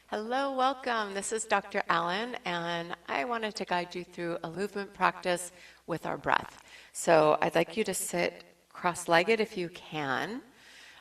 Hello, welcome. This is Dr. Allyn, and I wanted to guide you through a movement practice with our breath. So I'd like you to sit cross-legged if you can.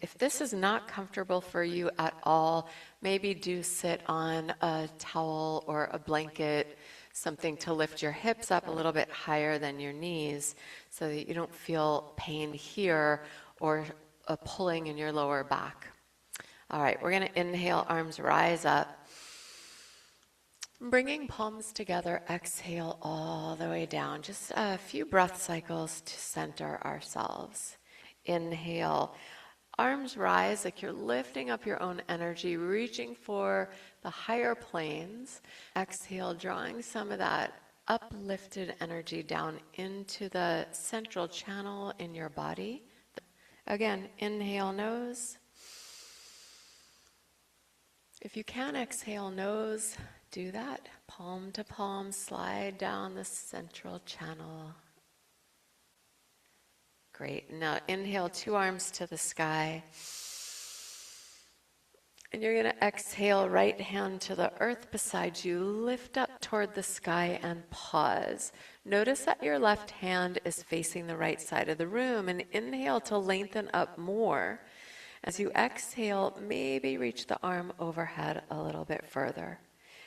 If this is not comfortable for you at all, maybe do sit on a towel or a blanket, something to lift your hips up a little bit higher than your knees so that you don't feel pain here or a pulling in your lower back. All right, we're going to inhale, arms rise up. Bringing palms together, exhale all the way down. Just a few breath cycles to center ourselves. Inhale, arms rise like you're lifting up your own energy, reaching for the higher planes. Exhale, drawing some of that uplifted energy down into the central channel in your body. Again, inhale, nose. If you can exhale nose, do that. Palm to palm, slide down the central channel. Great. Now inhale, two arms to the sky. And you're going to exhale, right hand to the earth beside you. Lift up toward the sky and pause. Notice that your left hand is facing the right side of the room, and inhale to lengthen up more. As you exhale, maybe reach the arm overhead a little bit further.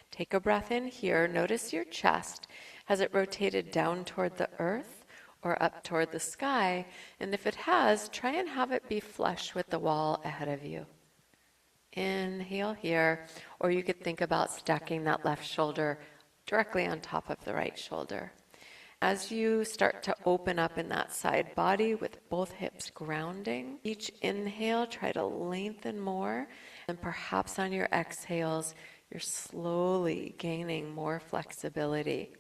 Take a breath in here. Notice your chest. Has it rotated down toward the earth or up toward the sky? And if it has, try and have it be flush with the wall ahead of you. Inhale here, or you could think about stacking that left shoulder directly on top of the right shoulder. As you start to open up in that side body with both hips grounding, each inhale, try to lengthen more, and perhaps on your exhales, you're slowly gaining more flexibility.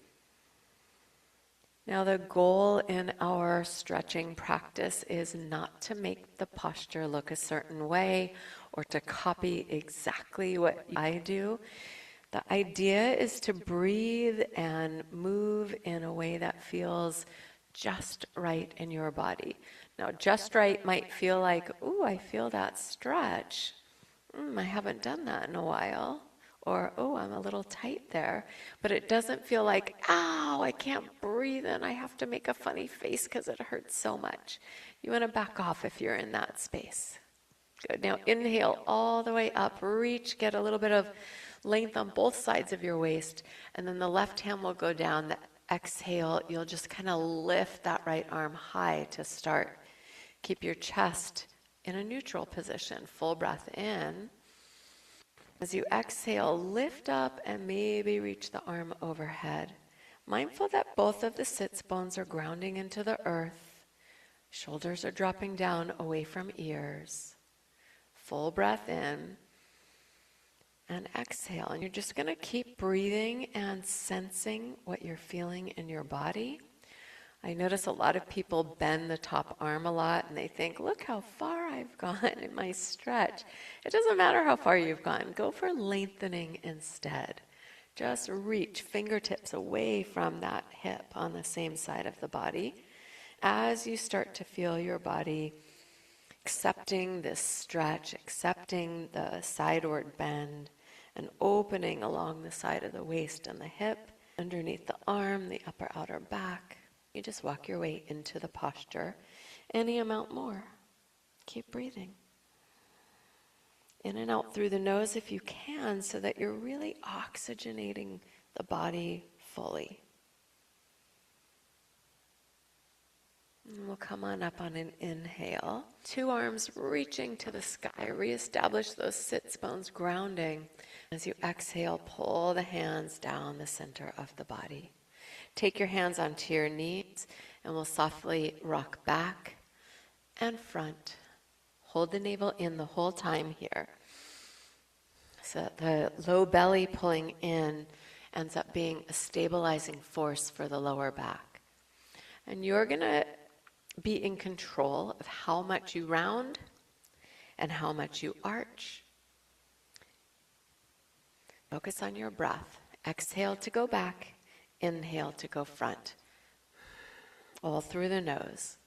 Now, the goal in our stretching practice is not to make the posture look a certain way or to copy exactly what I do. The idea is to breathe and move in a way that feels just right in your body. Now, just right might feel like, ooh, I feel that stretch. I haven't done that in a while. Or, oh, I'm a little tight there. But it doesn't feel like, ow, I can't breathe and I have to make a funny face because it hurts so much. You want to back off if you're in that space. Good. Now, inhale all the way up. Reach, get a little bit of length on both sides of your waist, and then the left hand will go down. The exhale, you'll just kind of lift that right arm high to start. Keep your chest in a neutral position. Full breath in. As you exhale, lift up and maybe reach the arm overhead. Mindful that both of the sits bones are grounding into the earth. Shoulders are dropping down away from ears. Full breath in. And exhale, and you're just going to keep breathing and sensing what you're feeling in your body. I notice a lot of people bend the top arm a lot, and they think, look how far I've gone in my stretch. It doesn't matter how far you've gone. Go for lengthening instead. Just reach fingertips away from that hip on the same side of the body. As you start to feel your body accepting this stretch, accepting the sideward bend, and opening along the side of the waist and the hip, underneath the arm, the upper outer back. You just walk your way into the posture, any amount more. Keep breathing. In and out through the nose if you can, so that you're really oxygenating the body fully. And we'll come on up on an inhale. Two arms reaching to the sky. Reestablish those sits bones grounding. As you exhale, pull the hands down the center of the body. Take your hands onto your knees, and we'll softly rock back and front. Hold the navel in the whole time here. So that the low belly pulling in ends up being a stabilizing force for the lower back. And you're going to be in control of how much you round and how much you arch. Focus on your breath. Exhale to go back. Inhale to go front. All through the nose.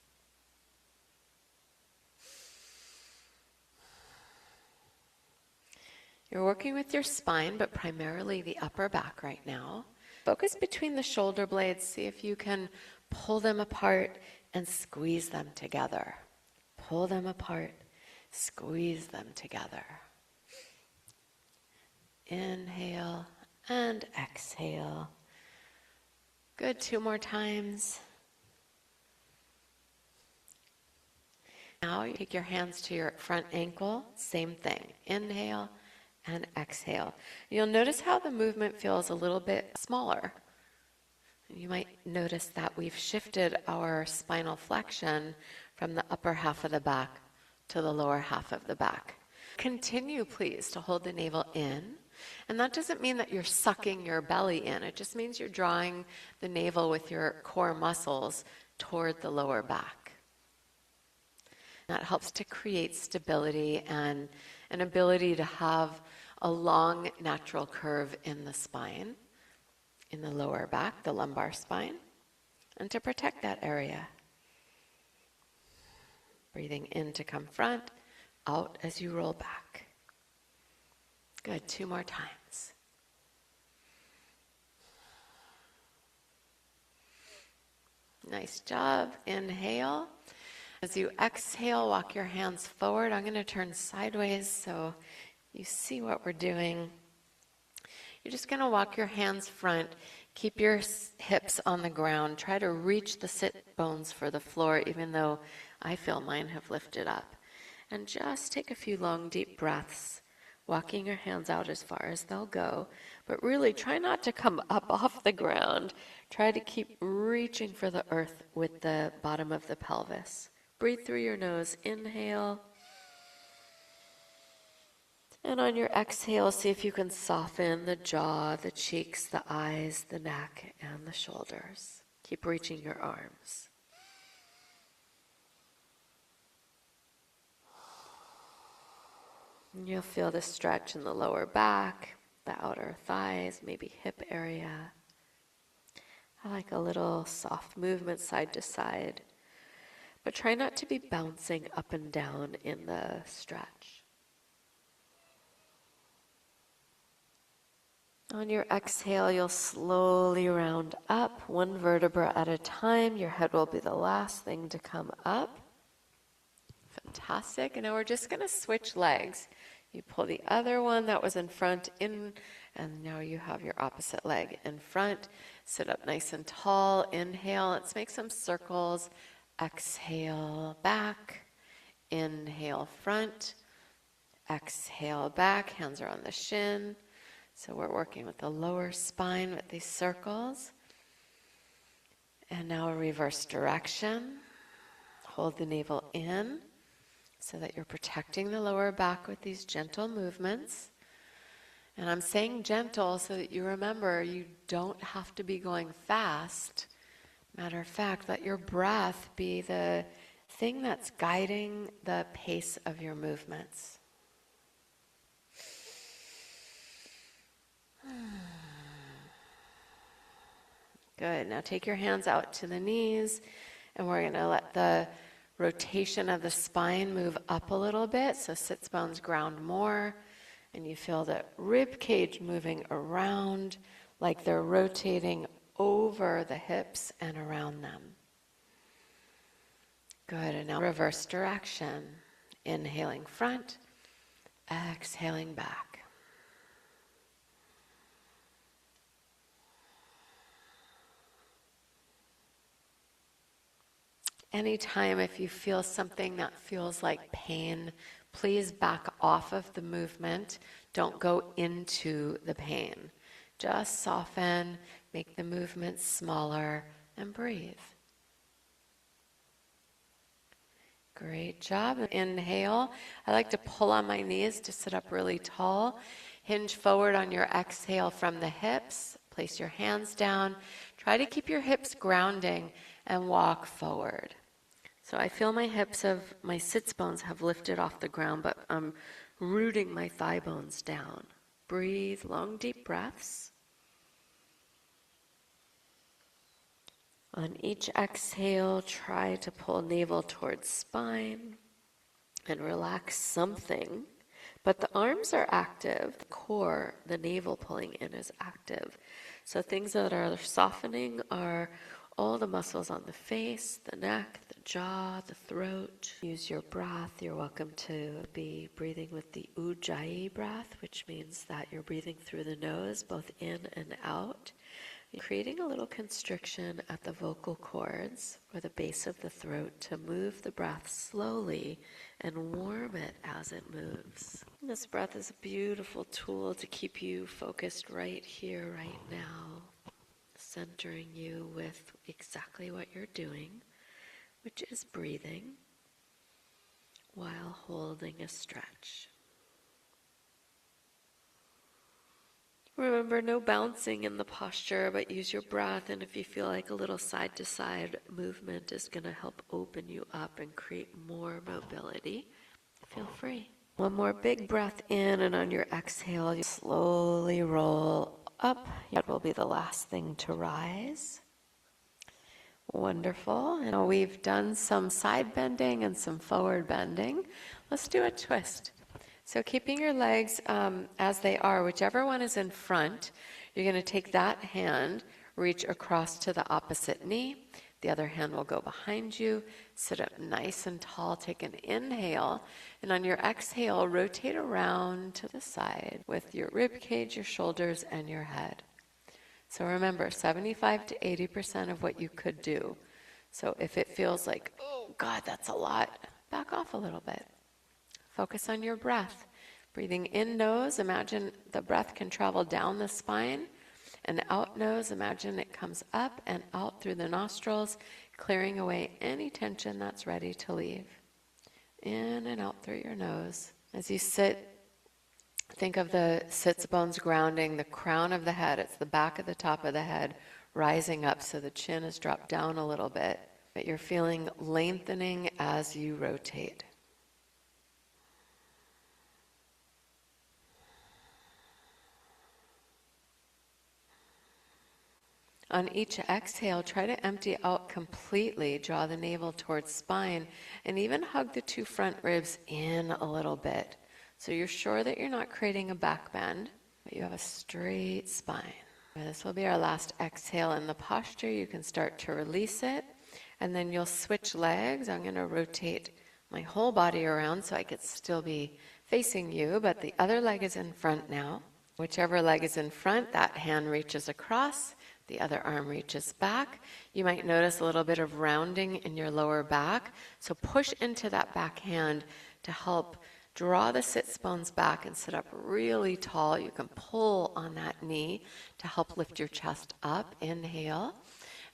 You're working with your spine, but primarily the upper back right now. Focus between the shoulder blades. See if you can pull them apart and squeeze them together. Pull them apart, squeeze them together. Inhale and exhale. Good, 2 more times. Now you take your hands to your front ankle, same thing. Inhale and exhale. You'll notice how the movement feels a little bit smaller. You might notice that we've shifted our spinal flexion from the upper half of the back to the lower half of the back. Continue, please, to hold the navel in. And that doesn't mean that you're sucking your belly in. It just means you're drawing the navel with your core muscles toward the lower back. That helps to create stability and an ability to have a long natural curve in the spine, in the lower back, the lumbar spine, and to protect that area. Breathing in to come front, out as you roll back. Good, 2 more times. Nice job. Inhale. As you exhale, walk your hands forward. I'm going to turn sideways so you see what we're doing. You're just going to walk your hands front. Keep your hips on the ground. Try to reach the sit bones for the floor, even though I feel mine have lifted up. And just take a few long, deep breaths, walking your hands out as far as they'll go. But really, try not to come up off the ground. Try to keep reaching for the earth with the bottom of the pelvis. Breathe through your nose. Inhale. And on your exhale, see if you can soften the jaw, the cheeks, the eyes, the neck, and the shoulders. Keep reaching your arms. And you'll feel the stretch in the lower back, the outer thighs, maybe hip area. I like a little soft movement side to side. But try not to be bouncing up and down in the stretch. On your exhale, you'll slowly round up, 1 vertebra at a time. Your head will be the last thing to come up. Fantastic. And now we're just going to switch legs. You pull the other one that was in front in, and now you have your opposite leg in front. Sit up nice and tall. Inhale. Let's make some circles. Exhale back. Inhale front. Exhale back. Hands are on the shin. So we're working with the lower spine with these circles. And now a reverse direction. Hold the navel in so that you're protecting the lower back with these gentle movements. And I'm saying gentle so that you remember you don't have to be going fast. Matter of fact, let your breath be the thing that's guiding the pace of your movements. Good. Now take your hands out to the knees, and we're going to let the rotation of the spine move up a little bit, so sits bones ground more, and you feel the rib cage moving around like they're rotating over the hips and around them. Good. And now reverse direction. Inhaling front, exhaling back. Anytime if you feel something that feels like pain, please back off of the movement. Don't go into the pain. Just soften, make the movement smaller, and breathe. Great job. Inhale. I like to pull on my knees to sit up really tall. Hinge forward on your exhale from the hips. Place your hands down. Try to keep your hips grounding and walk forward. So I feel my hips my sits bones have lifted off the ground, but I'm rooting my thigh bones down. Breathe, long deep breaths. On each exhale, try to pull navel towards spine and relax something, But the arms are active, the core, the navel pulling in is active. So things that are softening are all the muscles on the face, the neck, the jaw, the throat. Use your breath. You're welcome to be breathing with the Ujjayi breath, which means that you're breathing through the nose, both in and out. You're creating a little constriction at the vocal cords or the base of the throat to move the breath slowly and warm it as it moves. This breath is a beautiful tool to keep you focused right here, right now, centering you with exactly what you're doing, which is breathing while holding a stretch. Remember, no bouncing in the posture, but use your breath, and if you feel like a little side-to-side movement is going to help open you up and create more mobility, feel free. One more big breath in, and on your exhale, you slowly roll up. That will be the last thing to rise. Wonderful. And now we've done some side bending and some forward bending. Let's do a twist. So keeping your legs as they are, whichever one is in front, you're going to take that hand, reach across to the opposite knee. The other hand will go behind you. Sit up nice and tall. Take an inhale. And on your exhale, rotate around to the side with your rib cage, your shoulders, and your head. So remember, 75 to 80% of what you could do. So if it feels like, oh God, that's a lot, back off a little bit. Focus on your breath. Breathing in nose, imagine the breath can travel down the spine. And out nose, imagine it comes up and out through the nostrils, clearing away any tension that's ready to leave. In and out through your nose. As you sit, think of the sits bones grounding the crown of the head. It's the back of the top of the head rising up so the chin is dropped down a little bit. But you're feeling lengthening as you rotate. On each exhale, try to empty out completely, draw the navel towards spine, and even hug the two front ribs in a little bit. So you're sure that you're not creating a back bend, but you have a straight spine. This will be our last exhale in the posture. You can start to release it, and then you'll switch legs. I'm going to rotate my whole body around so I could still be facing you, but the other leg is in front now. Whichever leg is in front, that hand reaches across. The other arm reaches back. You might notice a little bit of rounding in your lower back. So push into that back hand to help draw the sits bones back and sit up really tall. You can pull on that knee to help lift your chest up. Inhale.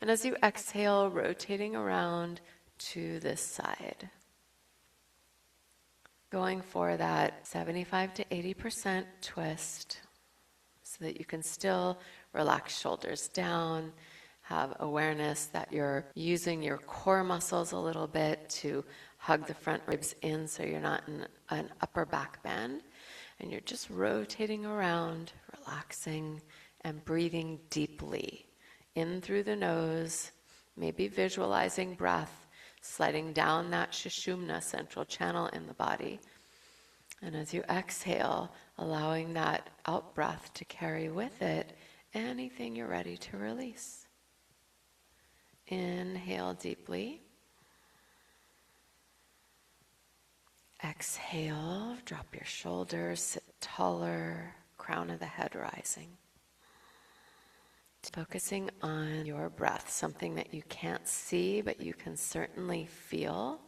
And as you exhale, rotating around to this side. Going for that 75 to 80% twist so that you can still relax shoulders down, have awareness that you're using your core muscles a little bit to hug the front ribs in so you're not in an upper back bend. And you're just rotating around, relaxing, and breathing deeply. In through the nose, maybe visualizing breath, sliding down that Sushumna central channel in the body. And as you exhale, allowing that out breath to carry with it anything you're ready to release. Inhale deeply. Exhale, drop your shoulders, sit taller, crown of the head rising. Focusing on your breath, something that you can't see, but you can certainly feel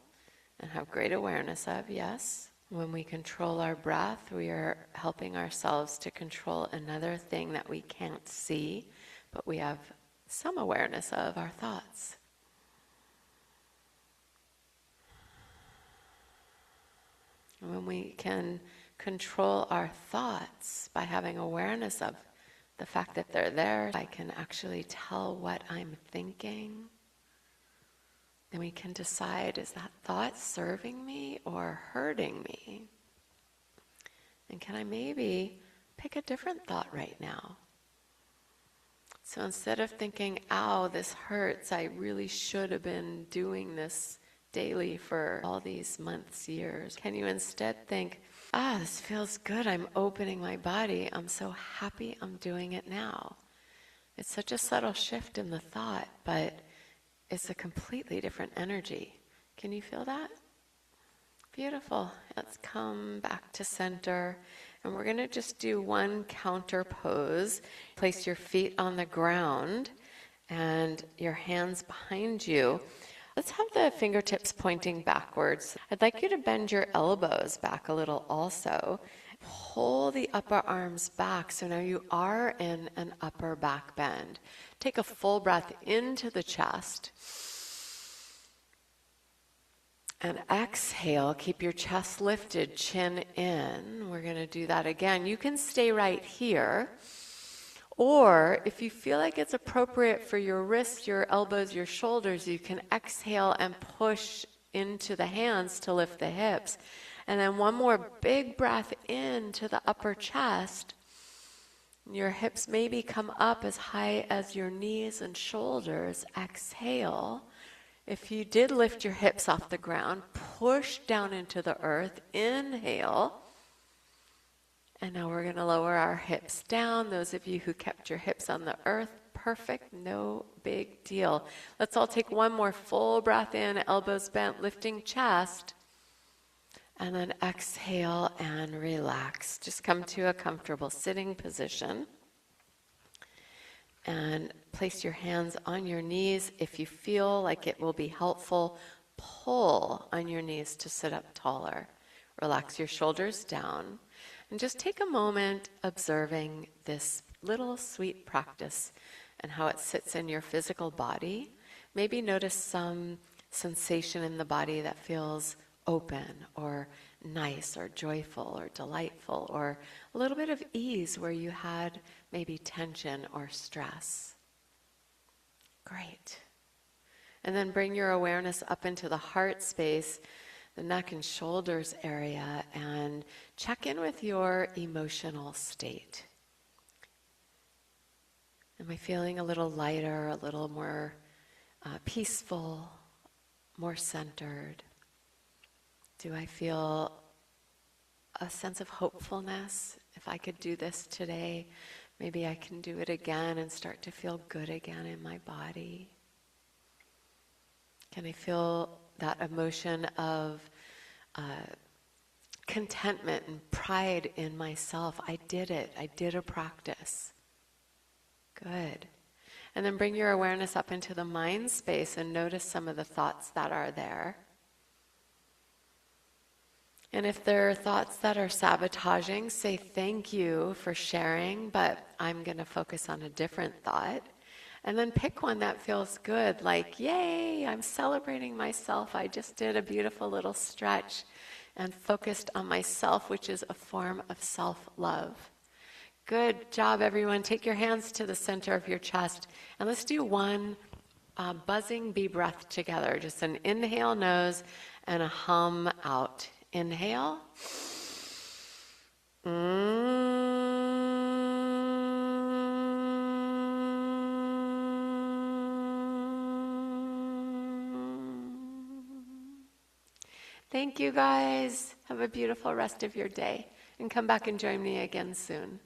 and have great awareness of, yes. When we control our breath, we are helping ourselves to control another thing that we can't see, but we have some awareness of, our thoughts. And when we can control our thoughts by having awareness of the fact that they're there, I can actually tell what I'm thinking. Then we can decide, is that thought serving me or hurting me? And can I maybe pick a different thought right now? So instead of thinking, ow, this hurts, I really should have been doing this daily for all these months, years? Can you instead think, this feels good. I'm opening my body. I'm so happy I'm doing it now. It's such a subtle shift in the thought, but it's a completely different energy. Can you feel that? Beautiful. Let's come back to center. And we're going to just do one counter pose. Place your feet on the ground and your hands behind you. Let's have the fingertips pointing backwards. I'd like you to bend your elbows back a little also. Pull the upper arms back, so now you are in an upper back bend. Take a full breath into the chest. And exhale, keep your chest lifted, chin in. We're going to do that again. You can stay right here. Or if you feel like it's appropriate for your wrists, your elbows, your shoulders, you can exhale and push into the hands to lift the hips. And then one more big breath into the upper chest. Your hips maybe come up as high as your knees and shoulders. Exhale. If you did lift your hips off the ground, push down into the earth. Inhale. And now we're going to lower our hips down. Those of you who kept your hips on the earth, perfect, no big deal. Let's all take one more full breath in, elbows bent, lifting chest. And then exhale and relax. Just come to a comfortable sitting position. And place your hands on your knees. If you feel like it will be helpful, pull on your knees to sit up taller. Relax your shoulders down. And just take a moment observing this little sweet practice and how it sits in your physical body. Maybe notice some sensation in the body that feels open or nice or joyful or delightful, or a little bit of ease where you had maybe tension or stress. Great. And then bring your awareness up into the heart space, the neck and shoulders area, and check in with your emotional state. Am I feeling a little lighter, a little more peaceful, more centered? Do I feel a sense of hopefulness? If I could do this today, maybe I can do it again and start to feel good again in my body. Can I feel that emotion of contentment and pride in myself? I did it. I did a practice. Good. And then bring your awareness up into the mind space and notice some of the thoughts that are there. And if there are thoughts that are sabotaging, say thank you for sharing, but I'm going to focus on a different thought. And then pick one that feels good, like, yay, I'm celebrating myself. I just did a beautiful little stretch and focused on myself, which is a form of self-love. Good job, everyone. Take your hands to the center of your chest. And let's do one buzzing bee breath together. Just an inhale nose and a hum out. Inhale. Thank you, guys. Have a beautiful rest of your day. And come back and join me again soon.